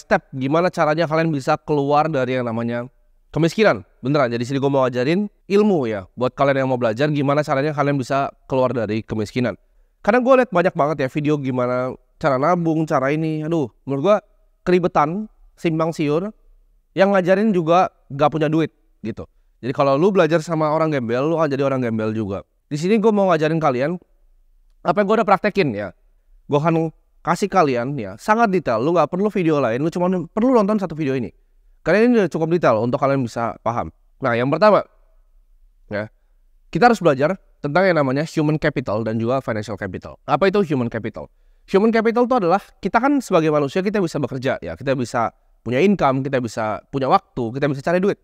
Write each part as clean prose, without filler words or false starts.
step gimana caranya kalian bisa keluar dari yang namanya kemiskinan. Beneran, jadi sini gue mau ajarin ilmu ya buat kalian yang mau belajar gimana caranya kalian bisa keluar dari kemiskinan. Karena gue liat banyak banget ya video gimana cara nabung, cara ini. Aduh, menurut gue keribetan, simpang siur. Yang ngajarin juga gak punya duit gitu. Jadi kalau lu belajar sama orang gembel, lu akan jadi orang gembel juga. Di sini gue mau ngajarin kalian apa yang gue udah praktekin ya. Gue akan kasih kalian ya sangat detail. Lu gak perlu video lain, lu cuma perlu nonton satu video ini. Karena ini udah cukup detail untuk kalian bisa paham. Nah, yang pertama ya, kita harus belajar tentang yang namanya human capital dan juga financial capital. Apa itu human capital? Human capital itu adalah kita kan sebagai manusia kita bisa bekerja ya, kita bisa punya income, kita bisa punya waktu, kita bisa cari duit.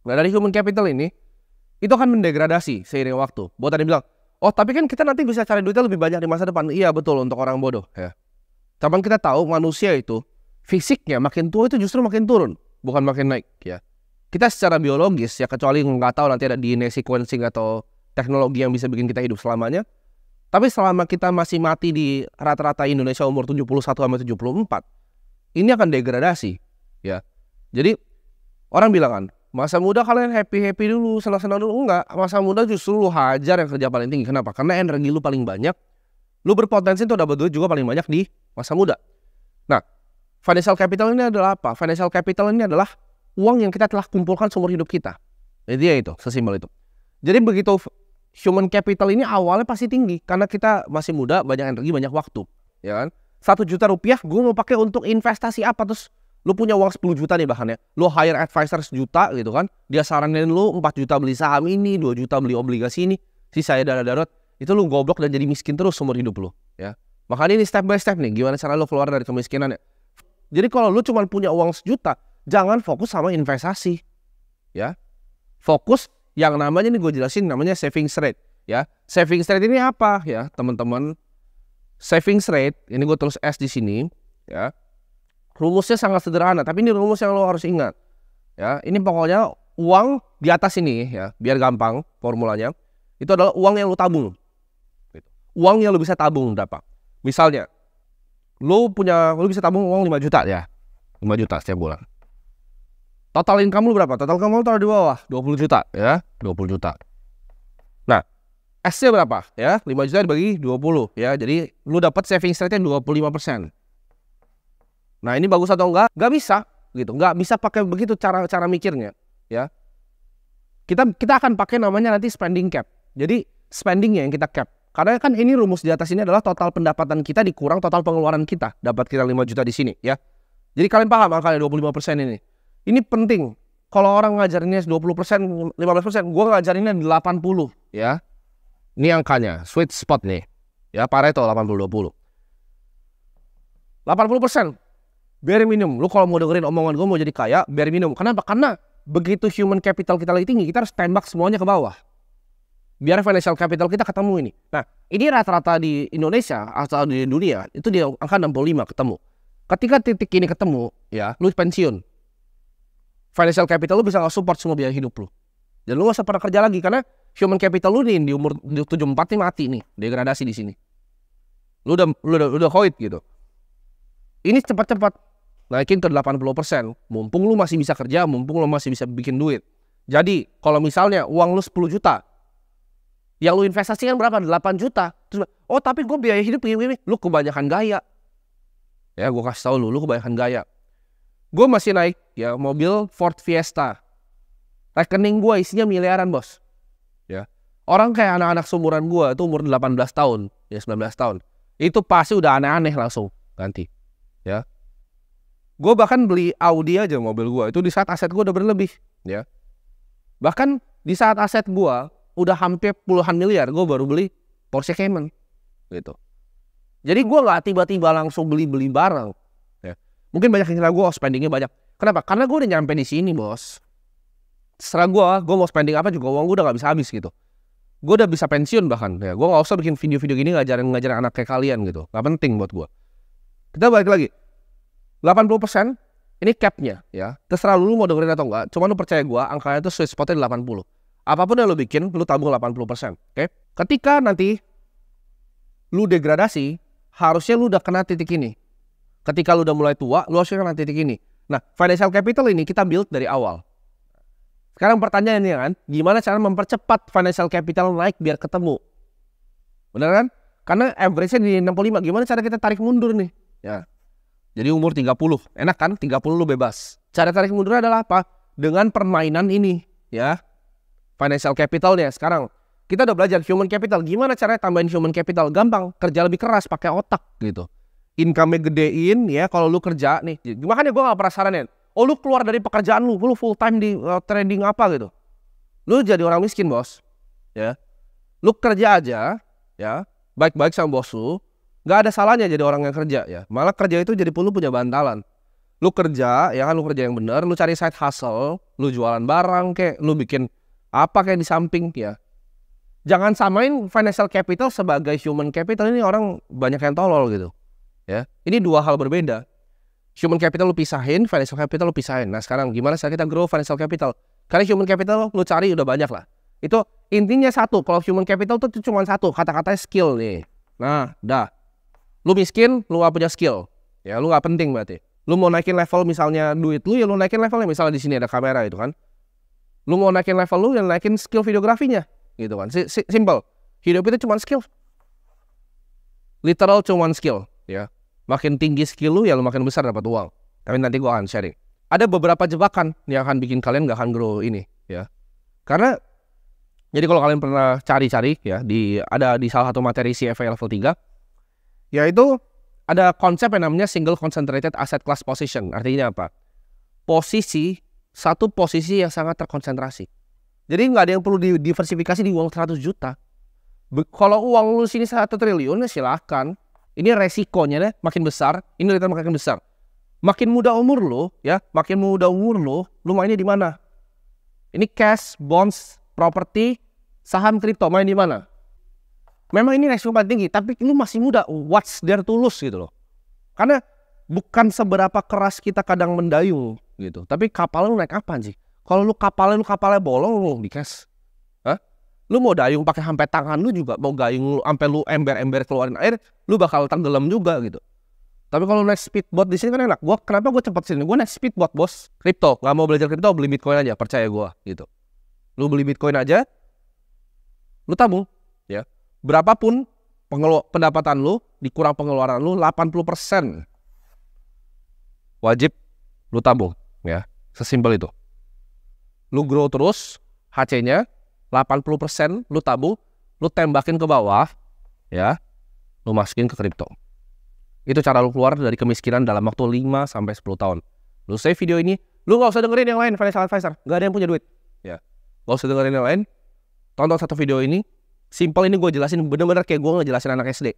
Nah, dari human capital ini itu akan mendegradasi seiring waktu. Buat tadi bilang, oh tapi kan kita nanti bisa cari duitnya lebih banyak di masa depan. Iya betul, untuk orang bodoh ya. Tapi kita tahu manusia itu fisiknya makin tua itu justru makin turun, bukan makin naik ya. Kita secara biologis ya, kecuali nggak tahu nanti ada DNA sequencing atau teknologi yang bisa bikin kita hidup selamanya. Tapi selama kita masih mati di rata-rata Indonesia umur 71-74, ini akan degradasi ya. Jadi orang bilang kan, masa muda kalian happy-happy dulu, senang-senang dulu. Enggak, masa muda justru lu hajar yang kerja paling tinggi. Kenapa? Karena energi lu paling banyak. Lu berpotensi untuk dapat duit juga paling banyak di masa muda. Nah, financial capital ini adalah apa? Financial capital ini adalah uang yang kita telah kumpulkan seumur hidup kita. Jadi ya itu, sesimpel itu. Jadi begitu human capital ini awalnya pasti tinggi karena kita masih muda, banyak energi, banyak waktu, ya kan? 1 juta rupiah gue mau pakai untuk investasi apa? Terus lu punya uang 10 juta nih bahkan ya. Lu hire advisor 1 juta gitu kan. Dia saranin lu 4 juta beli saham ini, 2 juta beli obligasi ini. Sisanya dana darurat. Itu lu goblok dan jadi miskin terus seumur hidup lu, ya. Makanya ini step by step nih, gimana cara lu keluar dari kemiskinan ya. Jadi kalau lu cuma punya uang 1 juta, jangan fokus sama investasi, ya. Fokus yang namanya nih gue jelasin namanya savings rate, ya. Savings rate ini apa ya, teman-teman? Savings rate ini gue tulis S di sini, ya. Rumusnya sangat sederhana, tapi ini rumus yang lo harus ingat, ya. Ini pokoknya uang di atas ini ya, biar gampang formulanya. Itu adalah uang yang lo tabung. Uang yang lo bisa tabung berapa? Misalnya, lo bisa tabung uang 5 juta ya, 5 juta setiap bulan. Total income lu berapa? Total income lu taruh di bawah 20 juta ya, 20 juta. Nah, S-nya berapa ya? 5 juta dibagi 20 ya. Jadi lu dapat savings rate-nya 25%. Nah, ini bagus atau enggak? Enggak bisa gitu. Enggak bisa pakai begitu cara mikirnya ya. Kita akan pakai namanya nanti spending cap. Jadi spendingnya yang kita cap. Karena kan ini rumus di atas ini adalah total pendapatan kita dikurang total pengeluaran kita. Dapat kita 5 juta di sini ya. Jadi kalian paham angkanya 25% ini. Ini penting. Kalau orang ngajarinnya 20%, 15%, gue ngajarinnya 80 ya. Ini angkanya, sweet spot nih. Ya, Pareto 80-20. 80%. Bare minimum. Lu kalau mau dengerin omongan gue mau jadi kaya, bare minimum. Kenapa? Karena begitu human capital kita lagi tinggi, kita harus tembak semuanya ke bawah. Biar financial capital kita ketemu ini. Nah, ini rata-rata di Indonesia atau di dunia, itu di angka 65 ketemu. Ketika titik ini ketemu, ya, lu pensiun. Financial capital lu bisa nggak support semua biaya hidup lu. Dan lu nggak usah pernah kerja lagi karena human capital lu nih di umur 74 nih mati nih, degradasi di sini. Lu udah koit gitu. Ini cepat-cepat naikin ke 80%. Mumpung lu masih bisa kerja, mumpung lu masih bisa bikin duit. Jadi kalau misalnya uang lu 10 juta, yang lu investasikan berapa? 8 juta. Terus, oh tapi gue biaya hidup gini, lu kebanyakan gaya. Ya gue kasih tau lu kebanyakan gaya. Gue masih naik ya mobil Ford Fiesta. Rekening gue isinya miliaran bos. Ya. Orang kayak anak-anak seumuran gue itu umur 18 tahun, ya 19 tahun. Itu pasti udah aneh-aneh langsung ganti. Ya. Gue bahkan beli Audi aja mobil gue itu di saat aset gue udah berlebih. Ya. Bahkan di saat aset gue udah hampir puluhan miliar, gue baru beli Porsche Cayman. Gitu. Jadi gue nggak tiba-tiba langsung beli barang. Mungkin banyak yang kira gue spendingnya banyak. Kenapa? Karena gue udah nyampe di sini bos. Setelah gue mau spending apa juga uang gue udah gak bisa habis gitu. Gue udah bisa pensiun bahkan. Ya, gue gak usah bikin video-video gini ngajarin anak kayak kalian gitu. Gak penting buat gue. Kita balik lagi. 80% ini capnya ya. Terserah lu mau dengerin atau enggak. Cuma lu percaya gue angkanya itu sweet spotnya 80. Apapun yang lu bikin lu tabung 80%. Oke? Ketika nanti lu degradasi, harusnya lu udah kena titik ini. Ketika lu udah mulai tua, lu harus ke titik ini. Nah, financial capital ini kita build dari awal. Sekarang pertanyaannya kan, gimana cara mempercepat financial capital naik biar ketemu? Bener kan? Karena average-nya di 65, gimana cara kita tarik mundur nih? Ya. Jadi umur 30, enak kan? 30 lu bebas. Cara tarik mundur adalah apa? Dengan permainan ini, ya. Financial capitalnya sekarang. Kita udah belajar human capital. Gimana caranya tambahin human capital? Gampang, kerja lebih keras, pakai otak gitu. Income-nya gedein, ya. Kalau lu kerja nih, makanya gue gak pernah saranin. Oh lu keluar dari pekerjaan lu full time di trading apa gitu. Lu jadi orang miskin bos, ya. Lu kerja aja, ya. Baik-baik sama bos lu. Gak ada salahnya jadi orang yang kerja ya. Malah kerja itu jadi lu punya bantalan. Lu kerja ya kan, lu kerja yang bener, lu cari side hustle, lu jualan barang kayak, lu bikin apa kayak di samping ya. Jangan samain financial capital sebagai human capital. Ini orang banyak yang tolol gitu. Ya. Ini dua hal berbeda. Human capital lu pisahin, financial capital lu pisahin. Nah, sekarang gimana cara kita grow financial capital? Karena human capital lu cari udah banyak lah. Itu intinya satu, kalau human capital tuh cuma satu, kata-katanya skill nih. Nah, dah. Lu miskin, lu gak punya skill. Ya, lu gak penting berarti. Lu mau naikin level misalnya duit lu, ya lu naikin levelnya. Misalnya di sini ada kamera gitu kan. Lu mau naikin level lu, ya naikin skill videografinya. Gitu kan. Simple. Hidup itu cuma skill. Literal cuma skill. Ya. Makin tinggi skill lu, ya lu makin besar dapat uang. Tapi nanti gua akan sharing. Ada beberapa jebakan yang akan bikin kalian gak akan grow ini. Ya. Karena, jadi kalau kalian pernah cari-cari ya, ada di salah satu materi CFA level 3, yaitu ada konsep yang namanya single concentrated asset class position. Artinya apa? Satu posisi yang sangat terkonsentrasi. Jadi nggak ada yang perlu diversifikasi di uang 100 juta. Kalau uang lu sini 1 triliun ya silahkan. Ini resikonya deh, makin besar, ini return makin besar. Makin muda umur lu, ya, lu mainnya di mana? Ini cash, bonds, property, saham, kripto, main di mana? Memang ini resiko paling tinggi, tapi lu masih muda, what's there to lose gitu loh. Karena bukan seberapa keras kita kadang mendayung gitu, tapi kapal lu naik kapan sih? Kalau lu kapalnya bolong lu di cash. Hah? Lu mau dayung pakai sampai tangan lu juga, mau gayung lu sampai lu ember-ember keluarin air, lu bakal tenggelam juga gitu. Tapi kalau naik speedboat di sini kan enak. Kenapa gue cepet sini? Gue naik speedboat bos. Kripto, nggak mau belajar kripto, beli bitcoin aja, percaya gue gitu. Lu beli bitcoin aja, lu tabung, ya. Berapapun pendapatan lu, dikurang pengeluaran lu, 80% wajib lu tabung, ya. Sesimpel itu. Lu grow terus, HC-nya 80% lu tabung, lu tembakin ke bawah, ya. Lu masukin ke kripto. Itu cara lu keluar dari kemiskinan dalam waktu 5-10 tahun. Lu save video ini, lu gak usah dengerin yang lain, financial advisor. Gak ada yang punya duit, ya. Gak usah dengerin yang lain. Tonton satu video ini. Simple, ini gue jelasin bener-bener kayak gue ngejelasin anak SD.